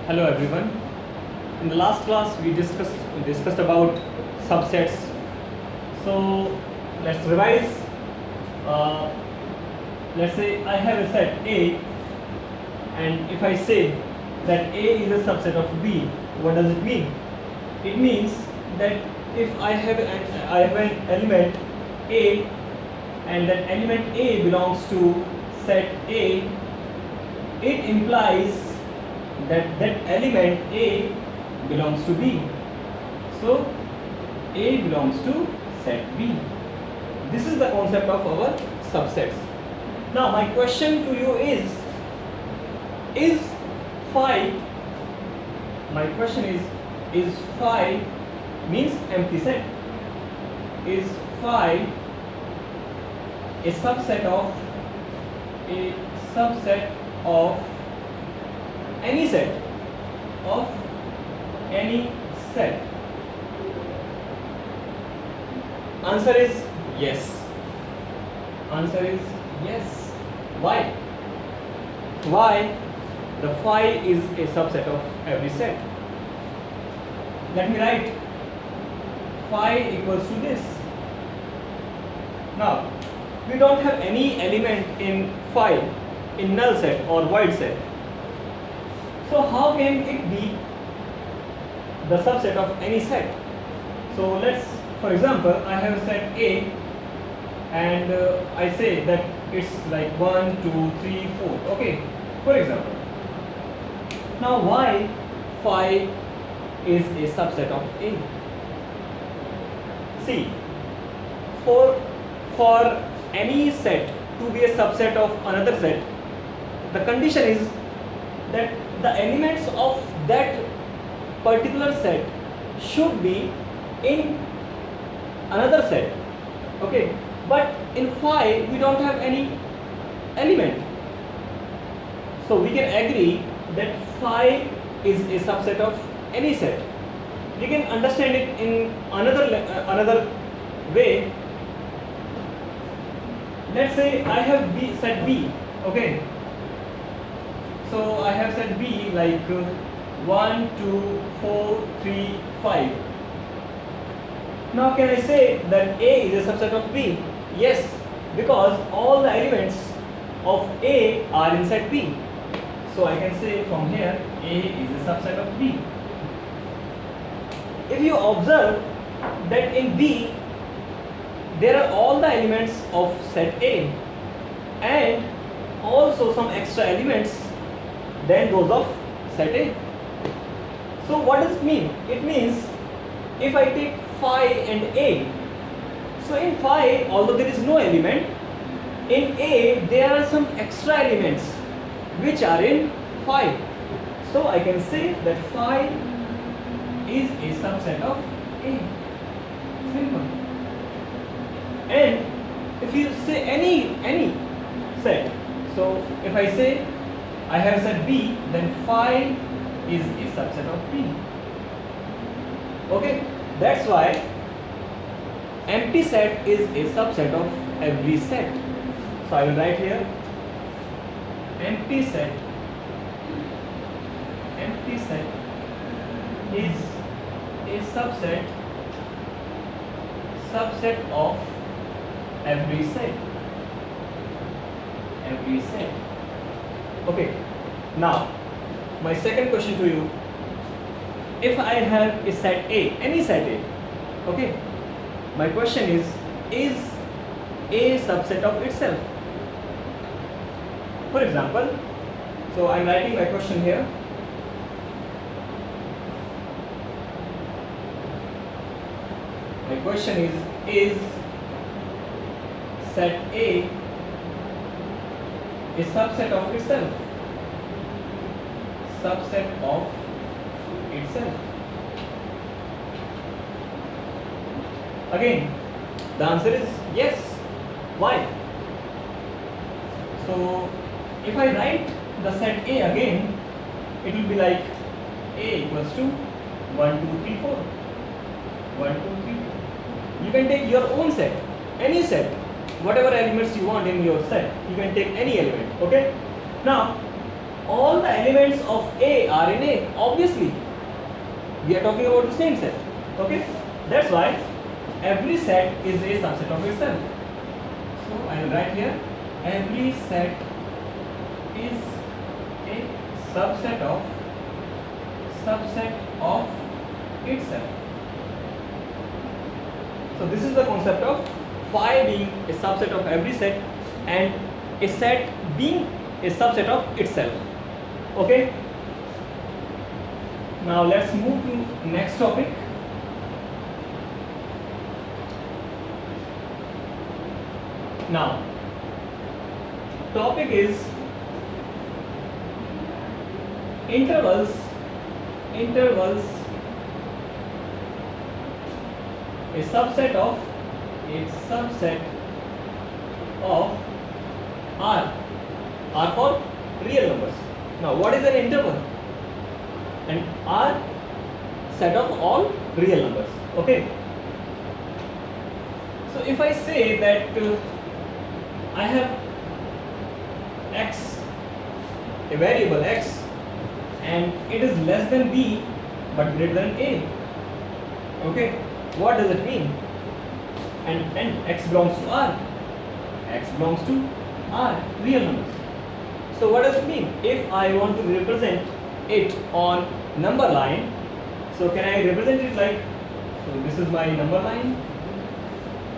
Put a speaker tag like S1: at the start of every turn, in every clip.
S1: Hello everyone. In the last class we discussed about subsets. So let's revise. Uh, let's say I have a set A, and if I say that A is a subset of B, what does it mean? It means that if I have an element A, and that element A belongs to set A, it implies that element A belongs to B. So A belongs to set B. This is the concept of our subsets. Now my question to you is phi, my question is phi means empty set, is phi a subset of any set Answer is yes. Answer is yes. Why? The phi is a subset of every set. Let me write phi equals to this. Now we don't have any element in phi in null set or void set. So how can it be the subset of any set? So let's, for example, I have a set A, and I say that it's like 1, 2, 3, 4. Okay, for example. Now why phi is a subset of A? See, for any set to be a subset of another set, the condition is that the elements of that particular set should be in another set. Okay, but in phi we don't have any element, so we can agree that phi is a subset of any set. We can understand it in another way. Let's say I have set B. Okay, so I have set B like 1, 2, 4, 3, 5. Now can I say that A is a subset of B? Yes, because all the elements of A are in set B. So I can say from here A is a subset of B. If you observe that in B there are all the elements of set A and also some extra elements than those of set A. So what does it mean? It means if I take phi and A, so in phi, although there is no element, in A there are some extra elements which are in phi. So I can say that phi is a subset of A. Simple. And if you say any set, so if I say I have set B, then phi is a subset of B. Okay, that's why empty set is a subset of every set. So I will write here empty set is a subset of every set. Okay, now my second question to you, if I have a set A, any set A, okay, my question is A subset of itself? For example, so I'm writing my question here. My question is set A a subset of itself? Again, the answer is yes. Why? So if I write the set A again, it will be like A equals to 1, 2, 3, 4. 1, 2, 3, 4. You can take your own set, any set, whatever elements you want in your set. You can take any element. Okay. Now all the elements of A are in A. Obviously, we are talking about the same set. Okay, that's why every set is a subset of itself. So I will write here, every set is a subset of itself. So this is the concept of phi being a subset of every set and a set being a subset of itself. Okay, now let's move to next topic. Now topic is intervals a subset of R for real numbers. Now what is an interval? An R set of all real numbers. Okay, so if I say that I have x, a variable x, and it is less than b but greater than a. Okay, what does it mean? And x belongs to R. X belongs to R, real numbers. So what does it mean? If I want to represent it on number line, so can I represent it like, so this is my number line,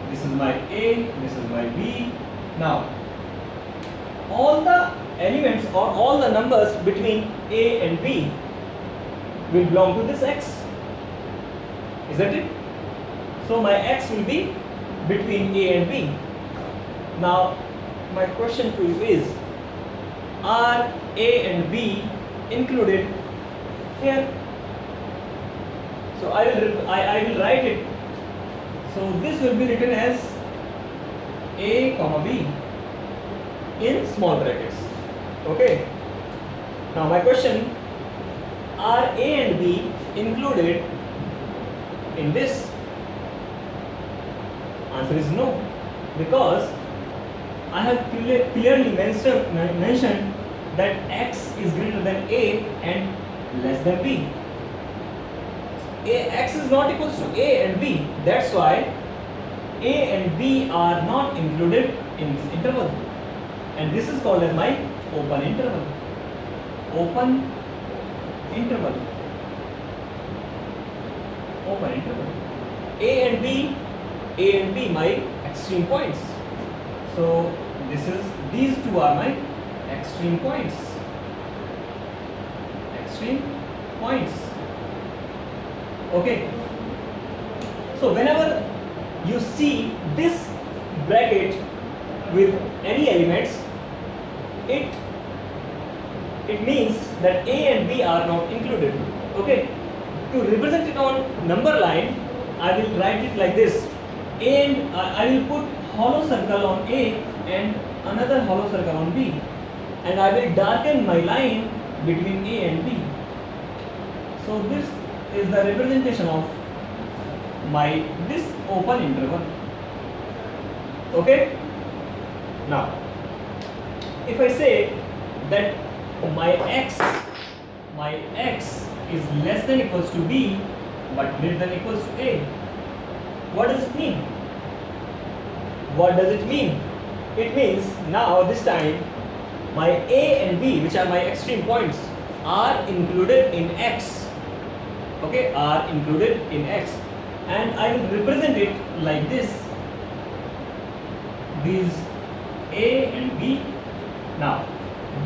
S1: this is my A, this is my B. Now all the elements or all the numbers between A and B will belong to this x. Is that it? So my x will be between A and B. Now my question to you is, are A and B included here? So I will write it. So this will be written as A comma B in small brackets. Okay. Now my question, are A and B included in this? Answer is no, because I have clearly mentioned that x is greater than A and less than B. X is not equal to A and B. That's why A and B are not included in this interval. And this is called as my open interval. Open interval. Open interval. A and B my extreme points. So these two are my extreme points. Extreme points. Okay. So whenever you see this bracket with any elements, it means that A and B are not included. Okay. To represent it on number line, I will write it like this. And I will put hollow circle on A and another hollow circle on B, and I will darken my line between A and B. So this is the representation of this open interval. Okay. Now if I say that my x is less than equals to B but greater than equals to A, what does it mean? What does it mean? It means now this time my A and B, which are my extreme points, are included in x. Okay, are included in x, and I will represent it like this. These A and B. Now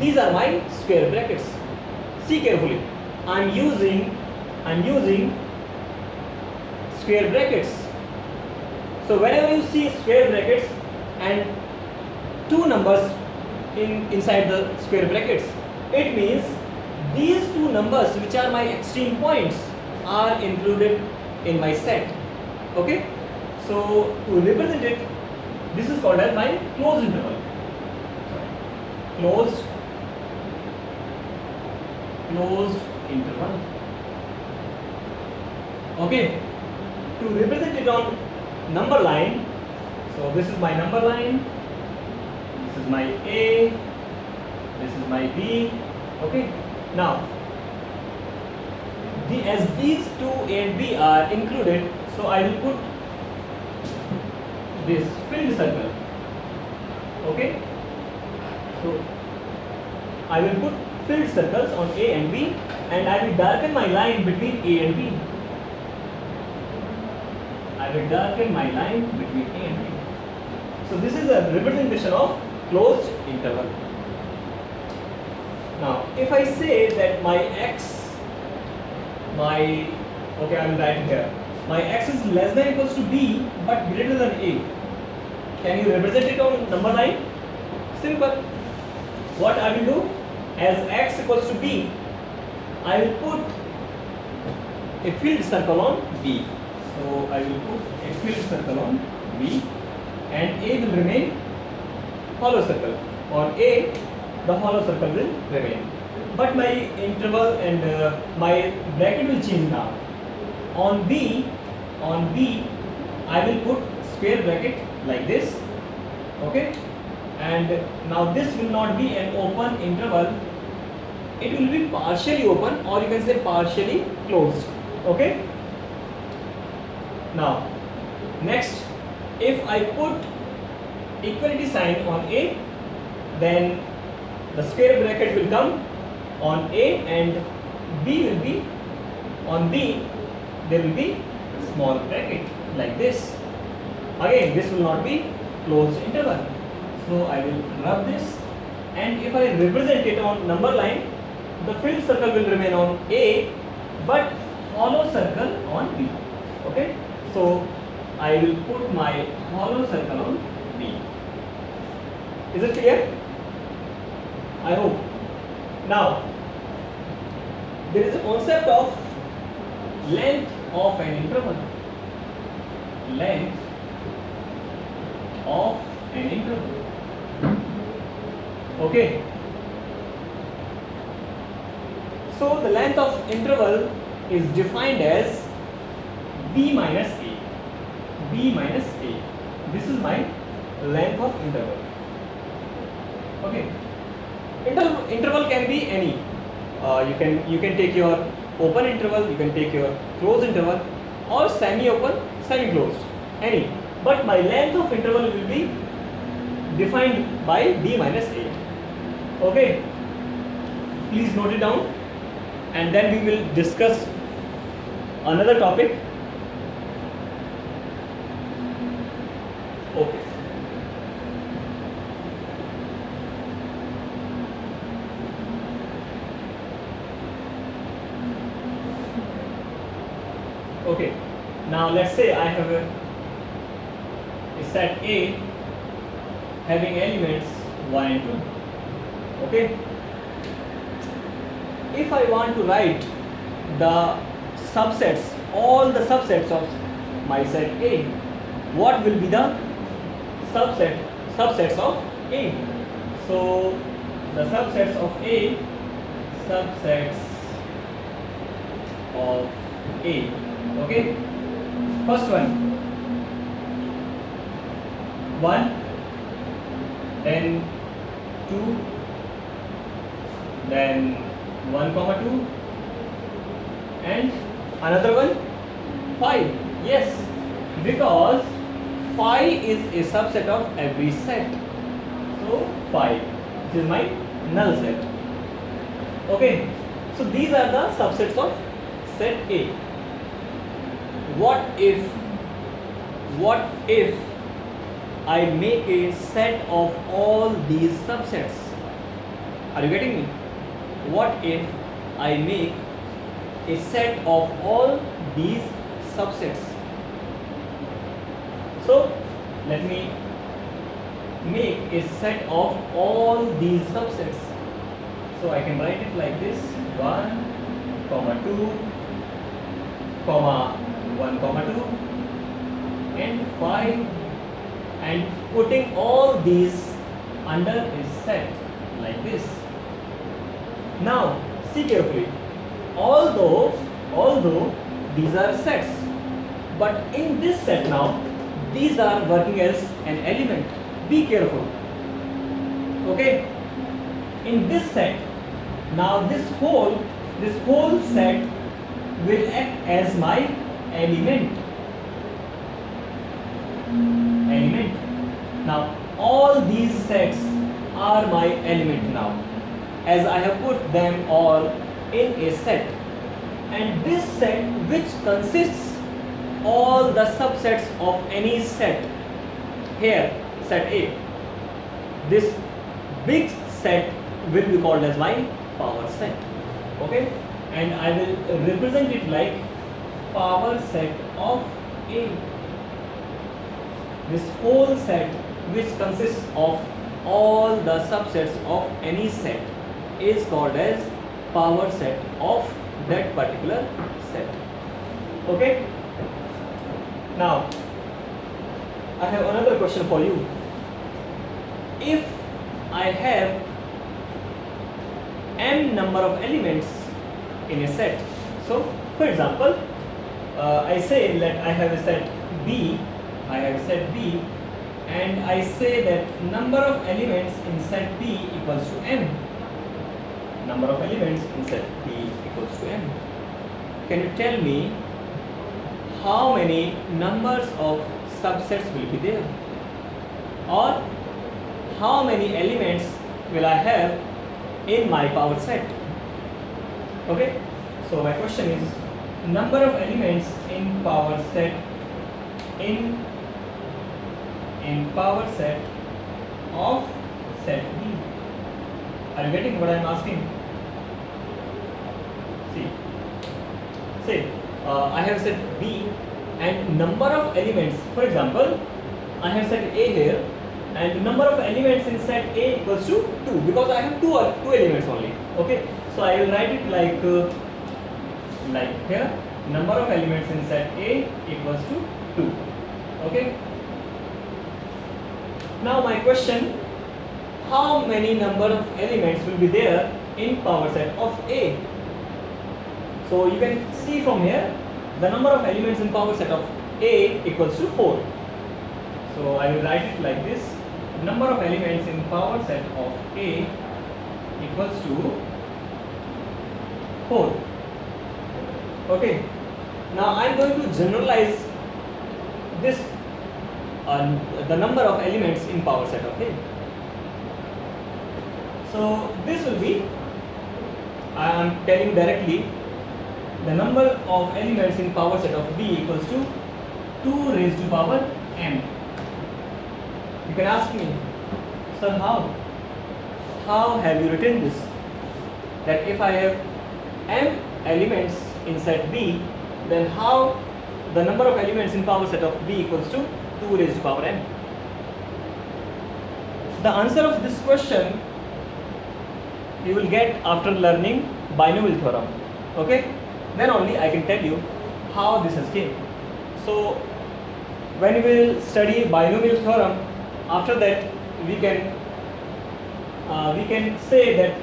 S1: these are my square brackets. See carefully. I'm using square brackets. So whenever you see square brackets and two numbers inside the square brackets, it means these two numbers, which are my extreme points, are included in my set. Okay. So to represent it, this is called as my closed interval. Closed interval. Okay. To represent it on number line, so this is my number line, this is my A, this is my B. Okay. Now, as these two A and B are included, so I will put this filled circle. Okay. So I will put filled circles on A and B, and I will darken my line between A and B. I will darken my line between A and B. So this is a representation of closed interval. Now, if I say that my x, I will write here. My x is less than or equals to b, but greater than a. Can you represent it on number line? Simple. What I will do? As x equals to b, I will put a filled circle on b. So I will put a filled circle on b, and a will remain hollow circle. On a, the hollow circle will remain. But my interval and my bracket will change now. On b, I will put square bracket like this. Okay, and now this will not be an open interval. It will be partially open, or you can say partially closed. Okay. Now, next, if I put equality sign on a, then the square bracket will come on a, and b will be on b. There will be small bracket like this. Again, this will not be closed interval. So I will rub this, and if I represent it on number line, the filled circle will remain on a, but hollow circle on b. Okay. So I will put my hollow circle on b. Is it clear? I hope. Now, there is a concept of length of an interval. Length of an interval. Okay. So the length of interval is defined as b minus a. B minus a. This is my length of interval. Okay. Interval can be any. You can take your open interval, you can take your closed interval, or semi-open, semi-closed, any. But my length of interval will be defined by b minus a. Okay. Please note it down, and then we will discuss another topic. Okay. Okay, now let's say I have a set A having elements 1 and 2. Okay, if I want to write the subsets, all the subsets of my set A, what will be the subsets of A? So the subsets of A, okay, first one 1, then 2, then 1 comma 2, and another one 5. Yes, because 5 is a subset of every set. So 5, this is my null set. Okay, so these are the subsets of set A. What if I make a set of all these subsets? Are you getting me? What if I make a set of all these subsets? So let me make a set of all these subsets. So I can write it like this: 1, 2, 1, 2, and 5, and putting all these under a set like this. Now see carefully. Although these are sets, but in this set now, these are working as an element. Be careful. Okay. In this set, Now this whole set will act as my element. Now all these sets are my element now, as I have put them all in a set, and this set, which consists all the subsets of any set, here set A, this big set will be called as my power set. Okay, and I will represent it like power set of A. This whole set, which consists of all the subsets of any set, is called as power set of that particular set. Okay, now I have another question for you. If I have n number of elements in a set, so for example, I say that I have a set B, and I say that number of elements in set B equals to m. Number of elements in set B equals to m. Can you tell me how many numbers of subsets will be there, or how many elements will I have in my power set? Okay, so my question is number of elements in power set in power set of set B. Are you getting what I am asking? See, I have set B and number of elements. For example, I have set A here, and number of elements in set A equals to 2, because I have two elements only. Okay, so I will write it like here, number of elements in set A equals to 2. Okay, now my question, how many number of elements will be there in power set of A? So you can see from here, the number of elements in power set of A equals to 4. So I will write it like this: number of elements in power set of A equals to 4. Okay, now I am going to generalize this the number of elements in power set of A. So this will be, I am telling directly, the number of elements in power set of B equals to 2 raised to power m. You can ask me, sir, how have you written this? That if I have m elements in set B, then how the number of elements in power set of B equals to 2 raised to power m? The answer of this question you will get after learning binomial theorem. Okay, then only I can tell you how this has came. So when we will study binomial theorem, after that we can say that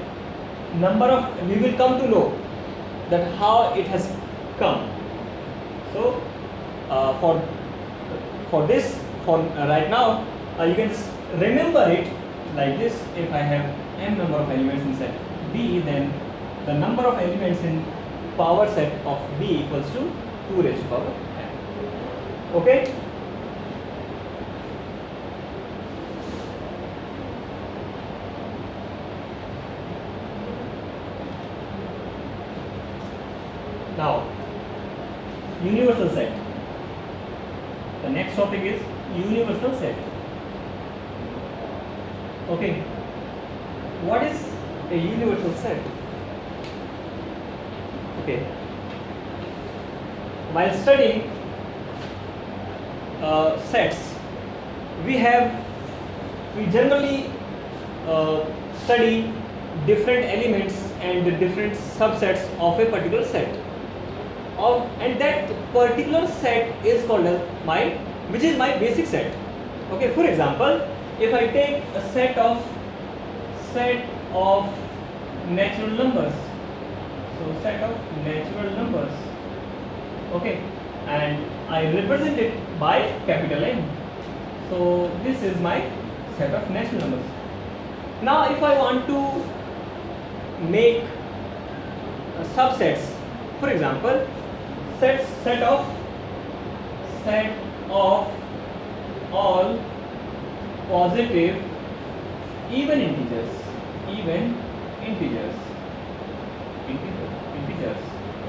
S1: we will come to know that how it has come. So for right now, you can just remember it like this: if I have m number of elements in set B, then the number of elements in power set of B equals to 2 raised to power m. Okay. Now, universal set. The next topic is universal set. Okay, what is a universal set? Okay, while studying sets, we generally study different elements and different subsets of a particular set. And that particular set is called as which is my basic set. Okay, for example, if I take a set of natural numbers, so set of natural numbers, okay, and I represent it by capital N. So this is my set of natural numbers. Now if I want to make subsets. For example, set of all positive even integers.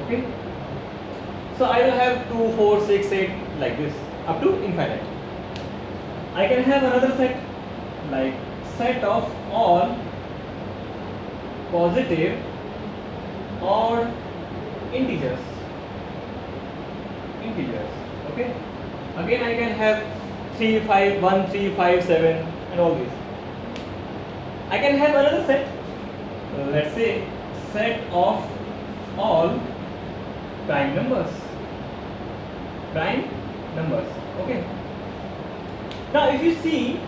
S1: Okay. So I will have 2, 4, 6, 8 like this up to infinite. I can have another set like set of all positive or integers. Okay. Again I can have 3, 5, 1, 3, 5, 7 and all these. I can have another set, let's say set of all prime numbers. Okay. Now if you see,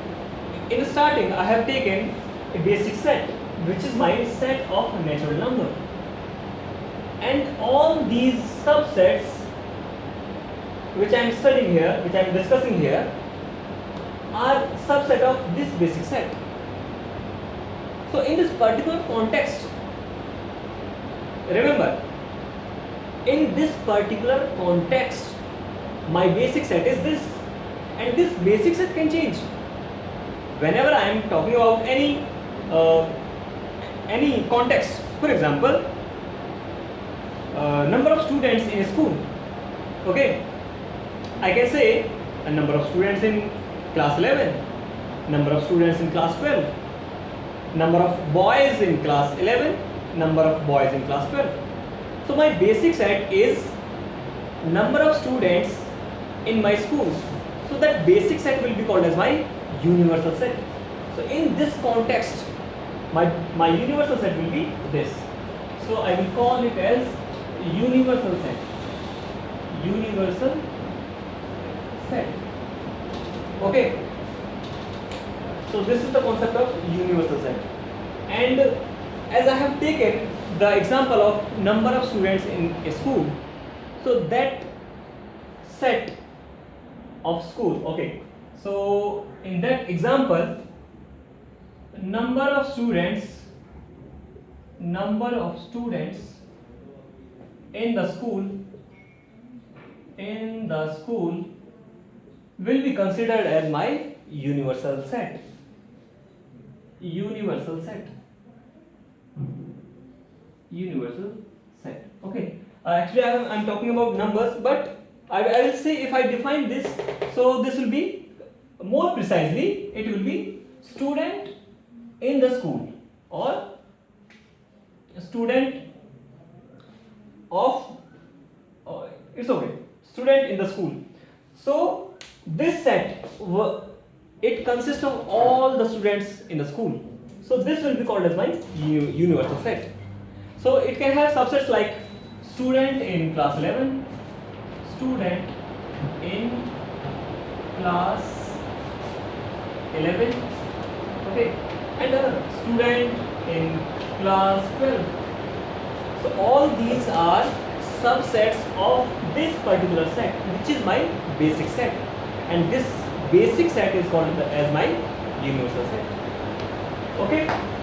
S1: in the starting I have taken a basic set which is my set of natural number, and all these subsets which I am studying here, which I am discussing here, are subset of this basic set. So in this particular context, remember, in this particular context my basic set is this, and this basic set can change whenever I am talking about any context. For example, number of students in a school. Okay, I can say a number of students in class 11, number of students in class 12, number of boys in class 11, number of boys in class 12. So my basic set is number of students in my school. So that basic set will be called as my universal set. So in this context, my universal set will be this. So I will call it as universal set. Okay. So this is the concept of universal set. And as I have taken the example of number of students in a school, so that set of school, okay, so in that example, number of students in the school will be considered as my universal set. Okay. Actually, I'm talking about numbers, but I will say, if I define this, so this will be more precisely, it will be student in the school, or student of, it's okay, student in the school. So this set, it consists of all the students in the school. So this will be called as my universal set. So it can have subsets like student in class 11, student in class 11, okay, and another student in class 12. So all these are subsets of this particular set, which is my basic set, and this basic set is called as my universal set. Okay.